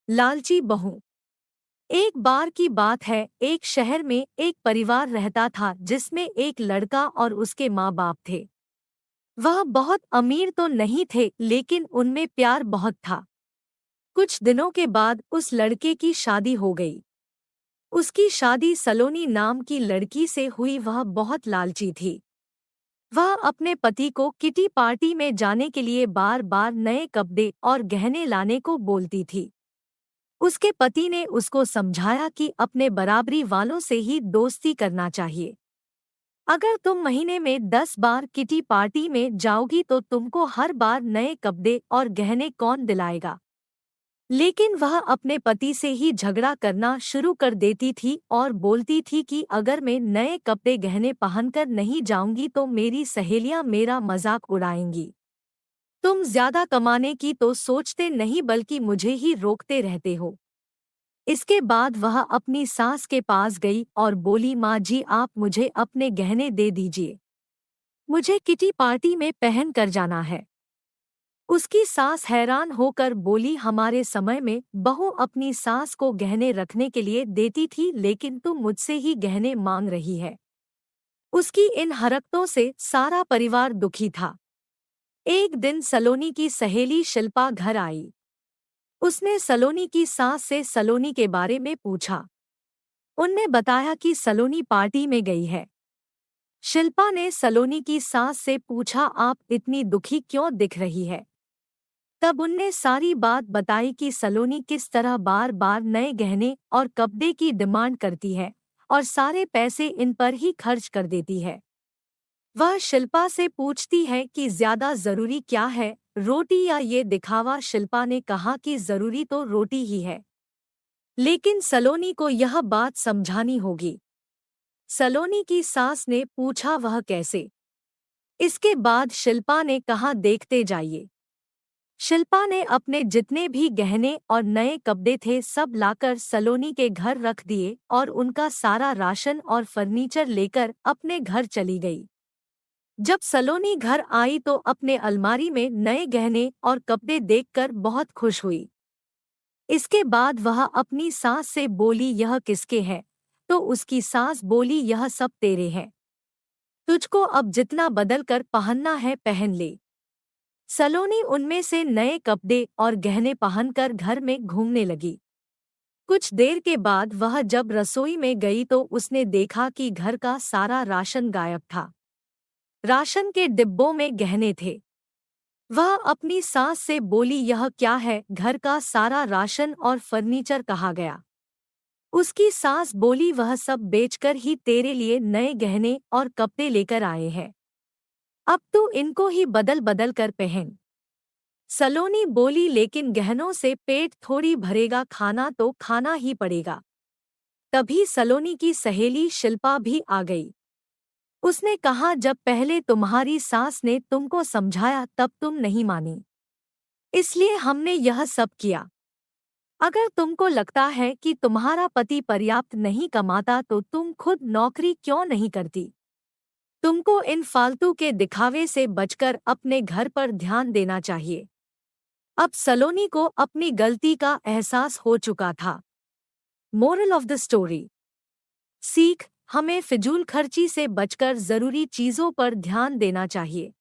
लालची बहू। एक बार की बात है, एक शहर में एक परिवार रहता था जिसमें एक लड़का और उसके माँ बाप थे। वह बहुत अमीर तो नहीं थे, लेकिन उनमें प्यार बहुत था। कुछ दिनों के बाद उस लड़के की शादी हो गई। उसकी शादी सलोनी नाम की लड़की से हुई। वह बहुत लालची थी। वह अपने पति को किटी पार्टी में जाने के लिए बार बार नए कपड़े और गहने लाने को बोलती थी। उसके पति ने उसको समझाया कि अपने बराबरी वालों से ही दोस्ती करना चाहिए। अगर तुम महीने में 10 बार किटी पार्टी में जाओगी तो तुमको हर बार नए कपड़े और गहने कौन दिलाएगा। लेकिन वह अपने पति से ही झगड़ा करना शुरू कर देती थी और बोलती थी कि अगर मैं नए कपड़े गहने पहनकर नहीं जाऊंगी तो मेरी सहेलियां मेरा मजाक उड़ाएंगी। तुम ज्यादा कमाने की तो सोचते नहीं, बल्कि मुझे ही रोकते रहते हो। इसके बाद वह अपनी सास के पास गई और बोली, माँ जी, आप मुझे अपने गहने दे दीजिए। मुझे किटी पार्टी में पहन कर जाना है। उसकी सास हैरान होकर बोली, हमारे समय में बहू अपनी सास को गहने रखने के लिए देती थी, लेकिन तुम मुझसे ही गहने मांग रही है। उसकी इन हरकतों से सारा परिवार दुखी था। एक दिन सलोनी की सहेली शिल्पा घर आई। उसने सलोनी की सास से सलोनी के बारे में पूछा। उनने बताया कि सलोनी पार्टी में गई है। शिल्पा ने सलोनी की सास से पूछा, आप इतनी दुखी क्यों दिख रही है। तब उनने सारी बात बताई कि सलोनी किस तरह बार बार नए गहने और कपड़े की डिमांड करती है और सारे पैसे इन पर ही खर्च कर देती है। वह शिल्पा से पूछती है कि ज्यादा जरूरी क्या है, रोटी या ये दिखावा। शिल्पा ने कहा कि जरूरी तो रोटी ही है, लेकिन सलोनी को यह बात समझानी होगी। सलोनी की सास ने पूछा, वह कैसे। इसके बाद शिल्पा ने कहा, देखते जाइए। शिल्पा ने अपने जितने भी गहने और नए कपड़े थे सब लाकर सलोनी के घर रख दिए और उनका सारा राशन और फर्नीचर लेकर अपने घर चली गई। जब सलोनी घर आई तो अपने अलमारी में नए गहने और कपड़े देखकर बहुत खुश हुई। इसके बाद वह अपनी सास से बोली, यह किसके हैं। तो उसकी सास बोली, यह सब तेरे हैं। तुझको अब जितना बदल कर पहनना है पहन ले। सलोनी उनमें से नए कपड़े और गहने पहनकर घर में घूमने लगी। कुछ देर के बाद वह जब रसोई में गई तो उसने देखा कि घर का सारा राशन गायब था। राशन के डिब्बों में गहने थे। वह अपनी सास से बोली, यह क्या है, घर का सारा राशन और फर्नीचर कहाँ गया। उसकी सास बोली, वह सब बेचकर ही तेरे लिए नए गहने और कपड़े लेकर आए हैं। अब तू इनको ही बदल बदल कर पहन। सलोनी बोली, लेकिन गहनों से पेट थोड़ी भरेगा, खाना तो खाना ही पड़ेगा। तभी सलोनी की सहेली शिल्पा भी आ गई। उसने कहा, जब पहले तुम्हारी सास ने तुमको समझाया तब तुम नहीं मानी, इसलिए हमने यह सब किया। अगर तुमको लगता है कि तुम्हारा पति पर्याप्त नहीं कमाता तो तुम खुद नौकरी क्यों नहीं करती। तुमको इन फालतू के दिखावे से बचकर अपने घर पर ध्यान देना चाहिए। अब सलोनी को अपनी गलती का एहसास हो चुका था। Moral of the story. सीख, हमें फिजूल खर्ची से बचकर जरूरी चीजों पर ध्यान देना चाहिए।